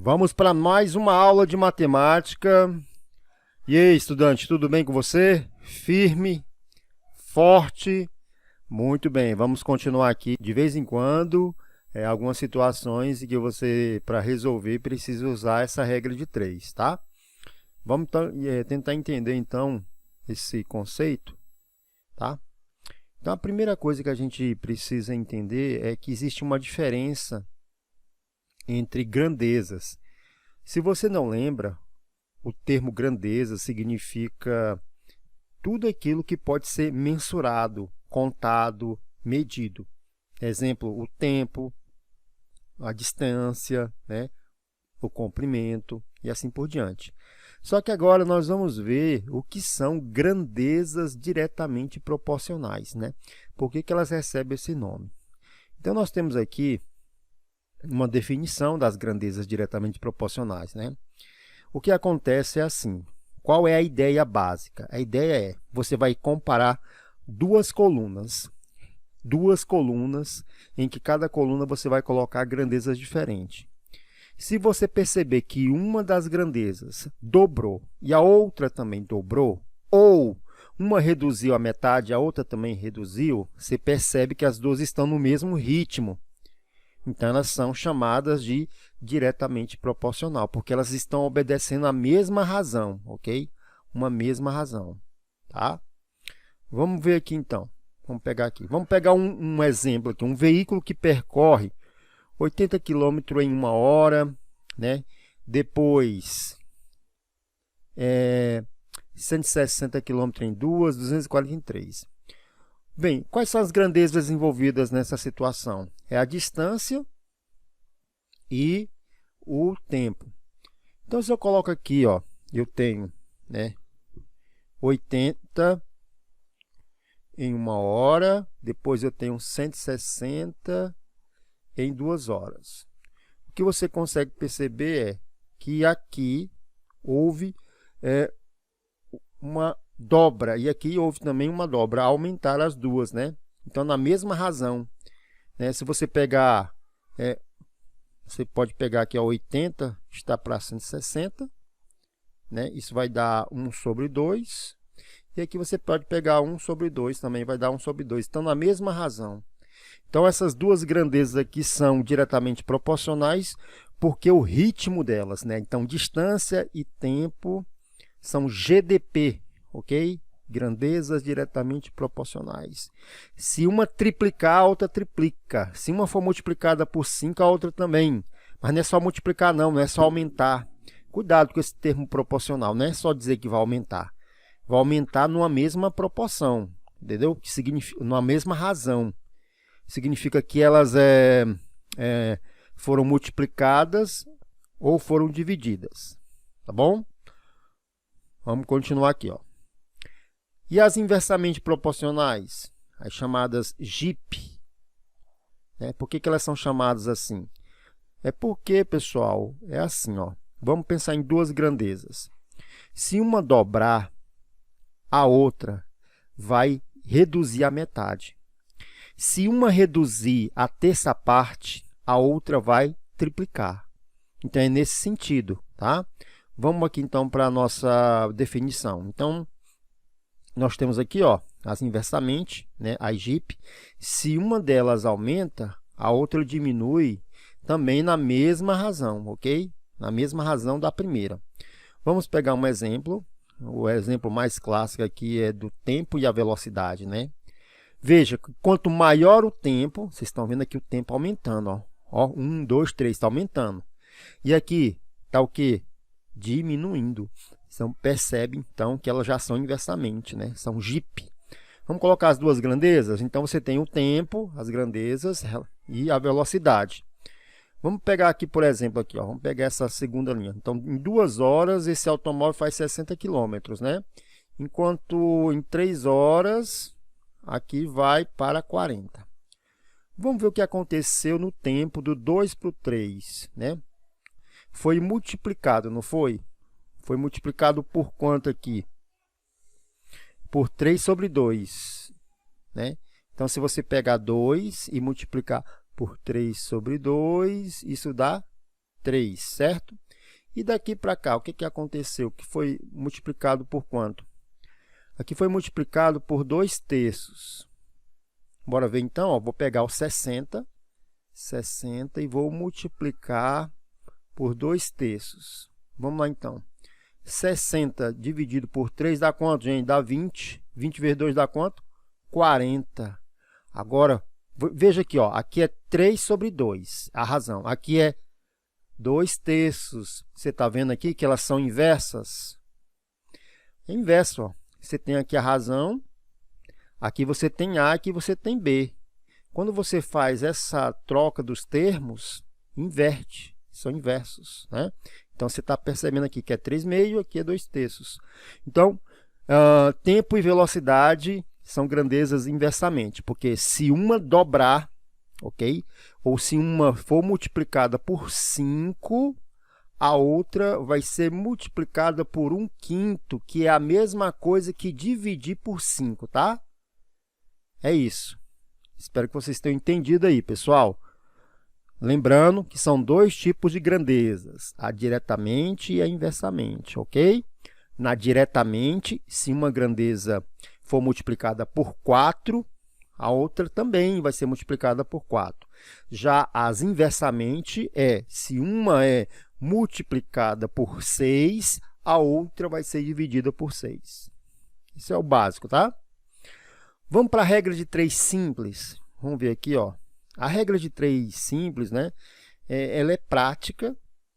Vamos para mais uma aula de matemática. E aí, estudante, tudo bem com você? Firme? Forte? Muito bem, vamos continuar aqui. De vez em quando, algumas situações em que você, para resolver, precisa usar essa regra de 3, tá? Vamos tentar entender, então, esse conceito, tá? Então, a primeira coisa que a gente precisa entender é que existe uma diferença entre grandezas. Se você não lembra, o termo grandeza significa tudo aquilo que pode ser mensurado, contado, medido. Exemplo, o tempo, a distância, né? O comprimento e assim por diante. Só que agora nós vamos ver o que são grandezas diretamente proporcionais, né? Por que elas recebem esse nome? Então, nós temos aqui uma definição das grandezas diretamente proporcionais, né? O que acontece é assim. Qual é a ideia básica? A ideia é, você vai comparar duas colunas em que cada coluna você vai colocar grandezas diferentes. Se você perceber que uma das grandezas dobrou e a outra também dobrou, ou uma reduziu a metade, a outra também reduziu, você percebe que as duas estão no mesmo ritmo. Então, elas são chamadas de diretamente proporcional, porque elas estão obedecendo a mesma razão, ok? Uma mesma razão, tá? Vamos ver aqui, então. Vamos pegar aqui. Vamos pegar um exemplo aqui. Um veículo que percorre 80 km em 1 hora, né? Depois, 160 km em 2, 240 em 3. Bem, quais são as grandezas envolvidas nessa situação? É a distância e o tempo. Então, se eu coloco aqui, ó, eu tenho, né, 80 em 1 hora, depois eu tenho 160 em 2 horas. O que você consegue perceber é que aqui houve uma dobra, e aqui houve também uma dobra, aumentar as duas, né? Então, na mesma razão, né? Se você pegar, você pode pegar aqui, ó, 80 está para 160, né? Isso vai dar 1 sobre 2, e aqui você pode pegar 1 sobre 2, também vai dar 1 sobre 2, então, na mesma razão. Então, essas duas grandezas aqui são diretamente proporcionais, porque o ritmo delas, né? Então, distância e tempo são GDP, ok? Grandezas diretamente proporcionais. Se uma triplicar, a outra triplica. Se uma for multiplicada por 5, a outra também. Mas não é só multiplicar, não é só aumentar. Cuidado com esse termo proporcional, não é só dizer que vai aumentar. Vai aumentar numa mesma proporção, entendeu? Que significa, numa mesma razão. Significa que elas foram multiplicadas ou foram divididas, tá bom? Vamos continuar aqui, ó. E as inversamente proporcionais, as chamadas GIP, né? Por que elas são chamadas assim? É porque, pessoal, é assim, ó. Vamos pensar em duas grandezas. Se uma dobrar, a outra vai reduzir a metade. Se uma reduzir a terça parte, a outra vai triplicar. Então, é nesse sentido, tá? Vamos aqui, então, para a nossa definição. Então, nós temos aqui, ó, as inversamente, né, as GIP. Se uma delas aumenta, a outra diminui também na mesma razão, ok? Na mesma razão da primeira. Vamos pegar um exemplo. O exemplo mais clássico aqui é do tempo e a velocidade, né? Veja, quanto maior o tempo, vocês estão vendo aqui o tempo aumentando, ó. Ó, 1, 2, 3, está aumentando. E aqui está o quê? Diminuindo. Então, percebe, então, que elas já são inversamente, né? São GIP. Vamos colocar as duas grandezas? Então, você tem o tempo, as grandezas e a velocidade. Vamos pegar aqui, por exemplo, aqui, ó, vamos pegar essa segunda linha. Então, em 2 horas, esse automóvel faz 60 km, né? Enquanto em 3 horas, aqui vai para 40. Vamos ver o que aconteceu no tempo do 2 para o 3, né? Foi multiplicado, não foi? Foi multiplicado por quanto aqui? Por 3 sobre 2, né? Então, se você pegar 2 e multiplicar por 3 sobre 2, isso dá 3, certo? E daqui para cá, o que aconteceu? Que foi multiplicado por quanto? Aqui foi multiplicado por 2/3. Bora ver então, ó, vou pegar o 60 e vou multiplicar por 2/3. Vamos lá então. 60 dividido por 3 dá quanto, gente? Dá 20. 20 vezes 2 dá quanto? 40. Agora, veja aqui, ó, aqui é 3 sobre 2, a razão. Aqui é 2/3. Você está vendo aqui que elas são inversas? É inverso, ó. Você tem aqui a razão, aqui você tem A, aqui você tem B. Quando você faz essa troca dos termos, inverte, são inversos, né? Então, você está percebendo aqui que é 3/2, aqui é 2/3. Então, tempo e velocidade são grandezas inversamente, porque se uma dobrar, ok? Ou se uma for multiplicada por 5, a outra vai ser multiplicada por 1/5, que é a mesma coisa que dividir por 5, tá? É isso. Espero que vocês tenham entendido aí, pessoal. Lembrando que são dois tipos de grandezas, a diretamente e a inversamente, ok? Na diretamente, se uma grandeza for multiplicada por 4, a outra também vai ser multiplicada por 4. Já as inversamente se uma é multiplicada por 6, a outra vai ser dividida por 6. Isso é o básico, tá? Vamos para a regra de 3 simples. Vamos ver aqui, ó. A regra de 3 simples, né? Ela é prática,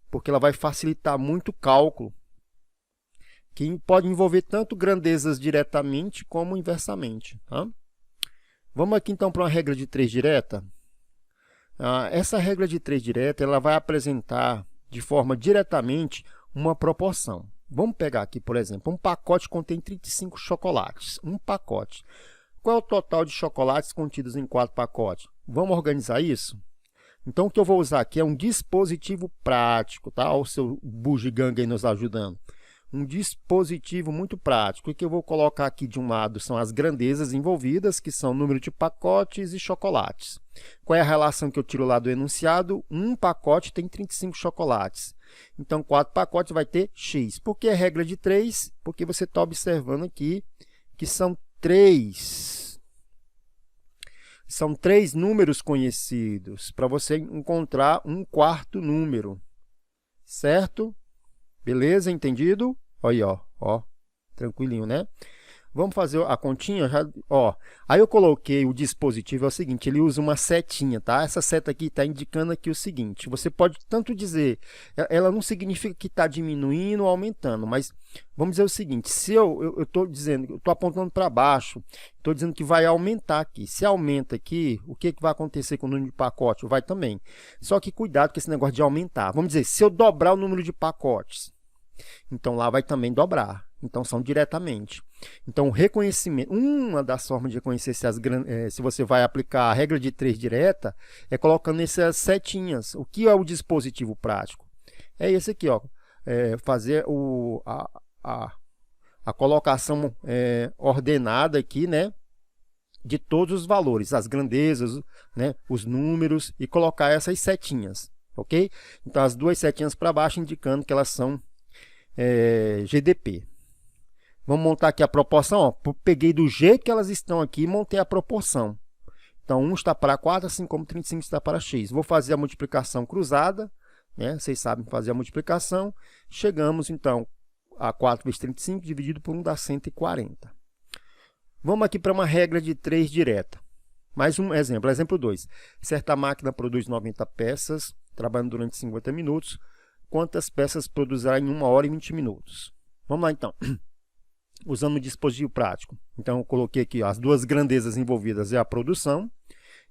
porque ela vai facilitar muito o cálculo, que pode envolver tanto grandezas diretamente como inversamente, tá? Vamos aqui então para uma regra de 3 direta. Essa regra de 3 direta, ela vai apresentar de forma diretamente uma proporção. Vamos pegar aqui, por exemplo, um pacote contém 35 chocolates. Um pacote. Qual é o total de chocolates contidos em 4 pacotes? Vamos organizar isso? Então, o que eu vou usar aqui é um dispositivo prático, tá? Olha o seu bugiganga aí nos ajudando. Um dispositivo muito prático. O que eu vou colocar aqui de um lado são as grandezas envolvidas, que são o número de pacotes e chocolates. Qual é a relação que eu tiro lá do enunciado? Um pacote tem 35 chocolates. Então, 4 pacotes vai ter X. Por que a regra de 3? Porque você está observando aqui que são 3 números conhecidos para você encontrar um quarto número, certo? Beleza? Entendido? Olha aí, ó, tranquilinho, né? Vamos fazer a continha, ó. Aí eu coloquei o dispositivo, é o seguinte, ele usa uma setinha, tá? Essa seta aqui está indicando aqui o seguinte, você pode tanto dizer, ela não significa que está diminuindo ou aumentando, mas vamos dizer o seguinte, se eu estou dizendo, eu estou apontando para baixo, estou dizendo que vai aumentar aqui. Se aumenta aqui, o que vai acontecer com o número de pacotes? Vai também. Só que cuidado com esse negócio de aumentar. Vamos dizer, se eu dobrar o número de pacotes, então lá vai também dobrar. Então, são diretamente. Então, o reconhecimento, uma das formas de reconhecer se você vai aplicar a regra de 3 direta é colocando essas setinhas. O que é o dispositivo prático? É esse aqui, ó. Fazer a colocação ordenada aqui, né, de todos os valores, as grandezas, né, os números, e colocar essas setinhas, ok? Então, as duas setinhas para baixo indicando que elas são GDP. Vamos montar aqui a proporção, ó. Peguei do jeito que elas estão aqui e montei a proporção. Então, 1 está para 4, assim como 35 está para x. Vou fazer a multiplicação cruzada, né? Vocês sabem fazer a multiplicação. Chegamos, então, a 4 vezes 35 dividido por 1 dá 140. Vamos aqui para uma regra de 3 direta. Mais um exemplo, exemplo 2. Certa máquina produz 90 peças, trabalhando durante 50 minutos. Quantas peças produzirá em 1 hora e 20 minutos? Vamos lá, então. Usando o dispositivo prático. Então, eu coloquei aqui, ó, as duas grandezas envolvidas é a produção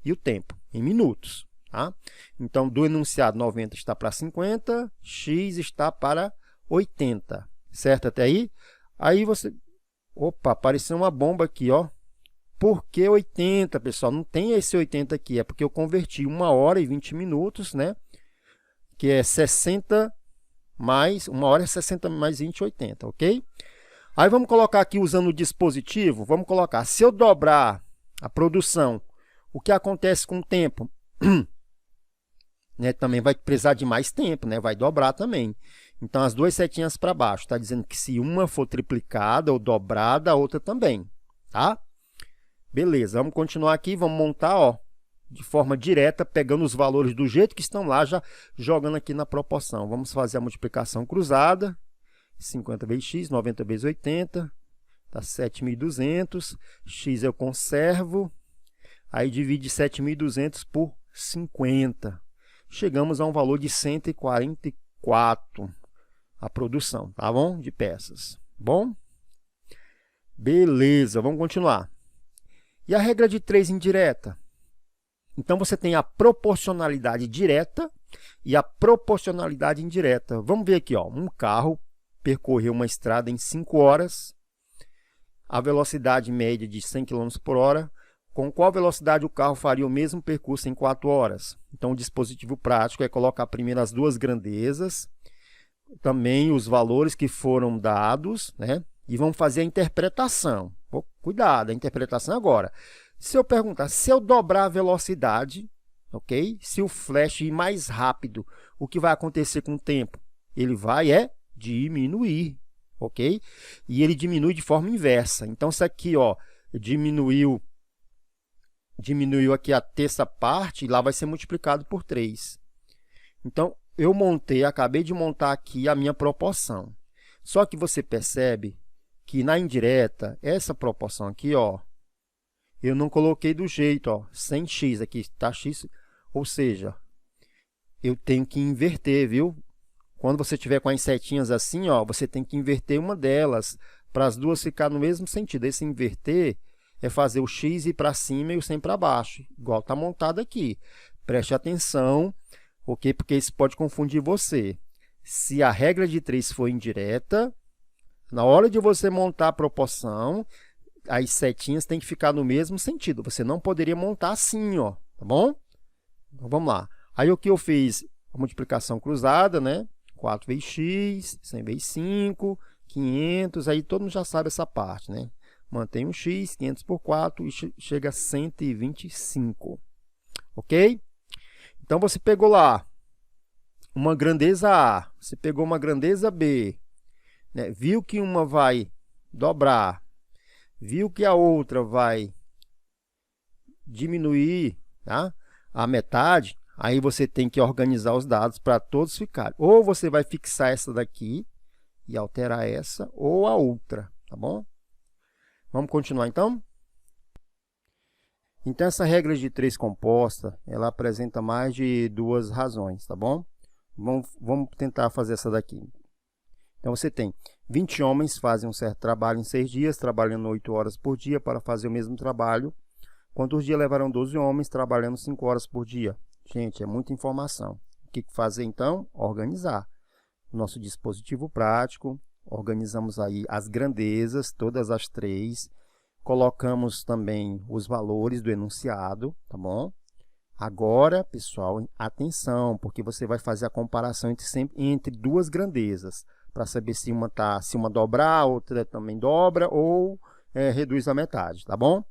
e o tempo, em minutos. Tá? Então, do enunciado 90 está para 50, x está para 80. Certo até aí? Aí você... Opa, apareceu uma bomba aqui, ó. Por que 80, pessoal? Não tem esse 80 aqui, é porque eu converti 1 hora e 20 minutos, né? Que é 60 mais... 1 hora é 60 mais 20, 80, ok? Aí vamos colocar aqui, usando o dispositivo, vamos colocar, se eu dobrar a produção, o que acontece com o tempo? né, também vai precisar de mais tempo, né, vai dobrar também. Então, as duas setinhas para baixo, está dizendo que se uma for triplicada ou dobrada, a outra também, tá? Beleza, vamos continuar aqui, vamos montar, ó, de forma direta, pegando os valores do jeito que estão lá, já jogando aqui na proporção. Vamos fazer a multiplicação cruzada, 50 vezes x, 90 vezes 80, dá 7.200, x eu conservo, aí divide 7.200 por 50. Chegamos a um valor de 144, a produção, tá bom? De peças, bom? Beleza, vamos continuar. E a regra de 3 indireta? Então, você tem a proporcionalidade direta e a proporcionalidade indireta. Vamos ver aqui, ó, um carro percorreu uma estrada em 5 horas, a velocidade média de 100 km por hora, com qual velocidade o carro faria o mesmo percurso em 4 horas? Então, o dispositivo prático é colocar primeiro as duas grandezas, também os valores que foram dados, né? E vamos fazer a interpretação. Cuidado, a interpretação agora. Se eu perguntar, se eu dobrar a velocidade, ok? Se o flash ir mais rápido, o que vai acontecer com o tempo? Ele vai diminuir, ok? E ele diminui de forma inversa. Então, isso aqui, ó, diminuiu aqui a terça parte, e lá vai ser multiplicado por 3. Então, eu acabei de montar aqui a minha proporção. Só que você percebe que na indireta, essa proporção aqui, ó, eu não coloquei do jeito, ó, sem x, aqui está x, ou seja, eu tenho que inverter, viu? Quando você tiver com as setinhas assim, ó, você tem que inverter uma delas, para as duas ficar no mesmo sentido. Esse inverter é fazer o x ir para cima e o 100 para baixo, igual está montado aqui. Preste atenção, ok? Porque isso pode confundir você. Se a regra de 3 for indireta, na hora de você montar a proporção, as setinhas têm que ficar no mesmo sentido. Você não poderia montar assim, ó, tá bom? Então, vamos lá. Aí, o que eu fiz? A multiplicação cruzada, né? 4 vezes x, 100 vezes 5, 500. Aí, todo mundo já sabe essa parte, né? Mantém o x, 500 por 4, e chega a 125. Ok? Então, você pegou lá uma grandeza A, você pegou uma grandeza B, né? Viu que uma vai dobrar, viu que a outra vai diminuir, tá? A metade, aí você tem que organizar os dados para todos ficarem. Ou você vai fixar essa daqui e alterar essa, ou a outra, tá bom? Vamos continuar, então? Então, essa regra de 3 composta, ela apresenta mais de 2 razões, tá bom? Vamos tentar fazer essa daqui. Então, você tem 20 homens fazem um certo trabalho em 6 dias, trabalhando 8 horas por dia para fazer o mesmo trabalho. Quantos dias levarão 12 homens trabalhando 5 horas por dia? Gente, é muita informação. O que fazer, então? Organizar. Nosso dispositivo prático, organizamos aí as grandezas, todas as 3. Colocamos também os valores do enunciado, tá bom? Agora, pessoal, atenção, porque você vai fazer a comparação entre duas grandezas, para saber se uma dobrar, a outra também dobra, ou reduz a metade, tá bom?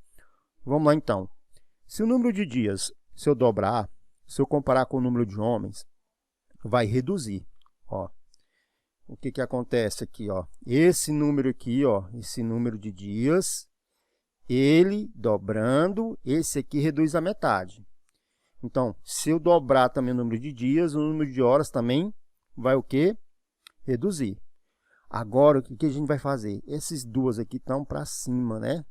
Vamos lá, então. Se o número de dias, se eu dobrar, se eu comparar com o número de homens, vai reduzir, ó. O que acontece aqui, ó? Esse número aqui, ó, esse número de dias, ele dobrando, esse aqui reduz a metade. Então, se eu dobrar também o número de dias, o número de horas também vai o quê? Reduzir. Agora, o que a gente vai fazer? Esses duas aqui estão para cima, né?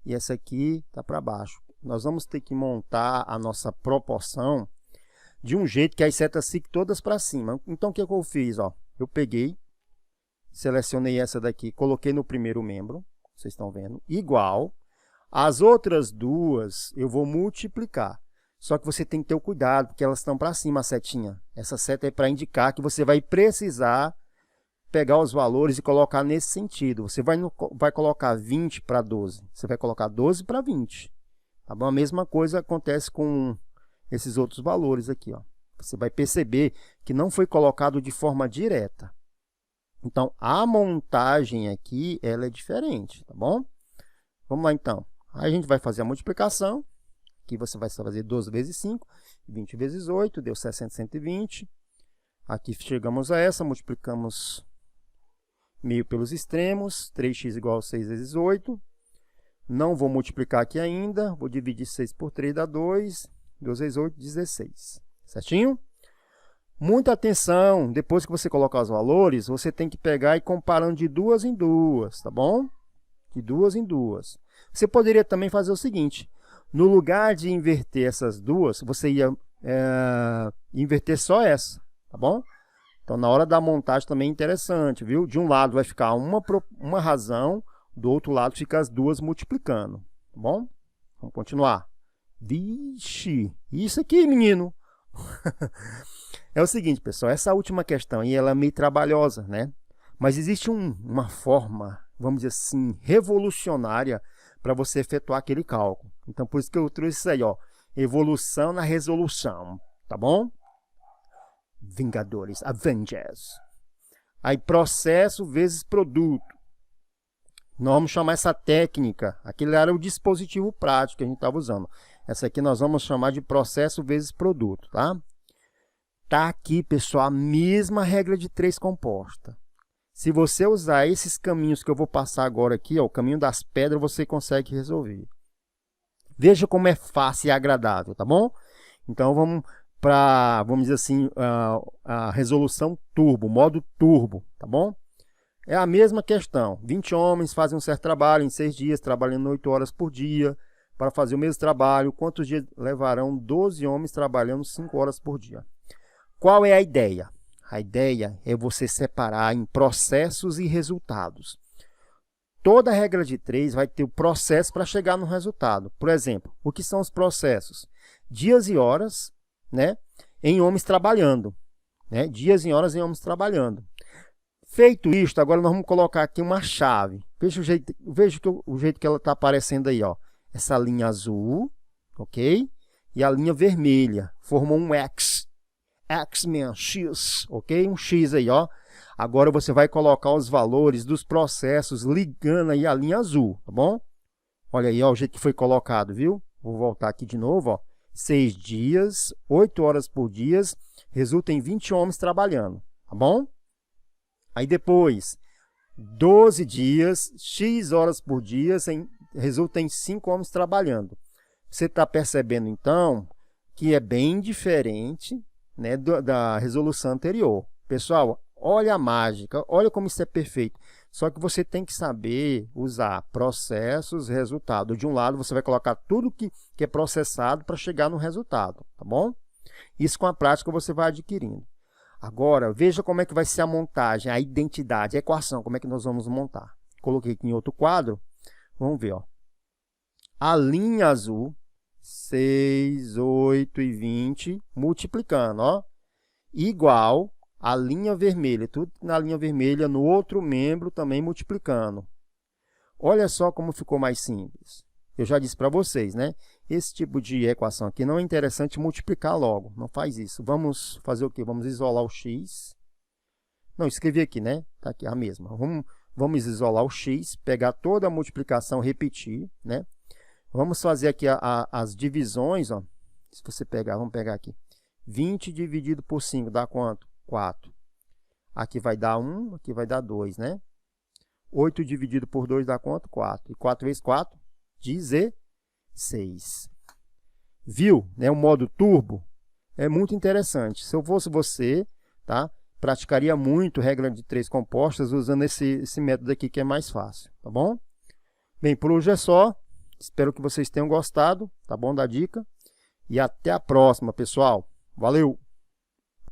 E essa aqui está para baixo. Nós vamos ter que montar a nossa proporção de um jeito que as setas fiquem todas para cima. Então, o que eu fiz? Ó, eu peguei, selecionei essa daqui, coloquei no primeiro membro, vocês estão vendo, igual. As outras duas eu vou multiplicar. Só que você tem que ter o cuidado, porque elas estão para cima, a setinha. Essa seta é para indicar que você vai precisar pegar os valores e colocar nesse sentido. Você vai colocar 20 para 12. Você vai colocar 12 para 20. Tá bom? A mesma coisa acontece com esses outros valores aqui, ó. Você vai perceber que não foi colocado de forma direta. Então, a montagem aqui, ela é diferente, tá bom? Vamos lá, então. Aí a gente vai fazer a multiplicação. Aqui você vai fazer 12 vezes 5. 20 vezes 8, deu 60, 120. Aqui chegamos a essa, multiplicamos meio pelos extremos, 3x igual a 6 vezes 8. Não vou multiplicar aqui ainda, vou dividir 6 por 3, dá 2. 2 vezes 8, 16. Certinho? Muita atenção, depois que você colocar os valores, você tem que pegar e ir comparando de duas em duas, tá bom? De duas em duas. Você poderia também fazer o seguinte, no lugar de inverter essas duas, você ia inverter só essa, tá bom? Então, na hora da montagem também é interessante, viu? De um lado vai ficar uma razão, do outro lado fica as duas multiplicando, tá bom? Vamos continuar. Vixe, isso aqui, menino! É o seguinte, pessoal, essa última questão aí, ela é meio trabalhosa, né? Mas existe uma forma, vamos dizer assim, revolucionária para você efetuar aquele cálculo. Então, por isso que eu trouxe isso aí, ó, evolução na resolução, tá bom? Vingadores, Avengers. Aí, processo vezes produto. Nós vamos chamar essa técnica, aquele era o dispositivo prático que a gente estava usando. Essa aqui nós vamos chamar de processo vezes produto, tá? Tá aqui, pessoal, a mesma regra de 3 composta. Se você usar esses caminhos que eu vou passar agora aqui, ó, o caminho das pedras, você consegue resolver. Veja como é fácil e agradável, tá bom? Então vamos para, vamos dizer assim, a resolução turbo, modo turbo, tá bom? É a mesma questão. 20 homens fazem um certo trabalho em 6 dias, trabalhando 8 horas por dia. Para fazer o mesmo trabalho, quantos dias levarão 12 homens trabalhando 5 horas por dia? Qual é a ideia? A ideia é você separar em processos e resultados. Toda regra de 3 vai ter o processo para chegar no resultado. Por exemplo, o que são os processos? Dias e horas, né, em homens trabalhando. Né? Dias e horas em homens trabalhando. Feito isto, agora nós vamos colocar aqui uma chave. Veja o jeito que ela está aparecendo aí, ó. Essa linha azul, ok? E a linha vermelha formou um X. X-Men, X, ok? Um X aí, ó. Agora você vai colocar os valores dos processos ligando aí a linha azul, tá bom? Olha aí, ó, o jeito que foi colocado, viu? Vou voltar aqui de novo, ó. 6 dias, 8 horas por dia, resulta em 20 homens trabalhando, tá bom? Aí depois, 12 dias, X horas por dia, resulta em 5 homens trabalhando. Você está percebendo, então, que é bem diferente, né, da resolução anterior. Pessoal, olha a mágica, olha como isso é perfeito. Só que você tem que saber usar processos, resultado. De um lado, você vai colocar tudo que é processado para chegar no resultado, tá bom? Isso com a prática você vai adquirindo. Agora, veja como é que vai ser a montagem, a identidade, a equação, como é que nós vamos montar. Coloquei aqui em outro quadro, vamos ver, ó. A linha azul, 6, 8 e 20, multiplicando, ó, igual a linha vermelha, tudo na linha vermelha, no outro membro também multiplicando. Olha só como ficou mais simples. Eu já disse para vocês, né? Esse tipo de equação aqui não é interessante multiplicar logo, não faz isso. Vamos fazer o quê? Vamos isolar o x. Não, escrevi aqui, né? Tá aqui a mesma. Vamos isolar o x, pegar toda a multiplicação, repetir, né? Vamos fazer aqui as divisões, ó. Se você pegar, vamos pegar aqui. 20 dividido por 5 dá quanto? 4. Aqui vai dar 1, aqui vai dar 2, né? 8 dividido por 2 dá quanto? 4. E 4 vezes 4? 16. Viu? Né? O modo turbo é muito interessante. Se eu fosse você, tá? Praticaria muito regra de 3 compostas usando esse método aqui que é mais fácil, tá bom? Bem, por hoje é só. Espero que vocês tenham gostado, tá bom, da dica. E até a próxima, pessoal. Valeu!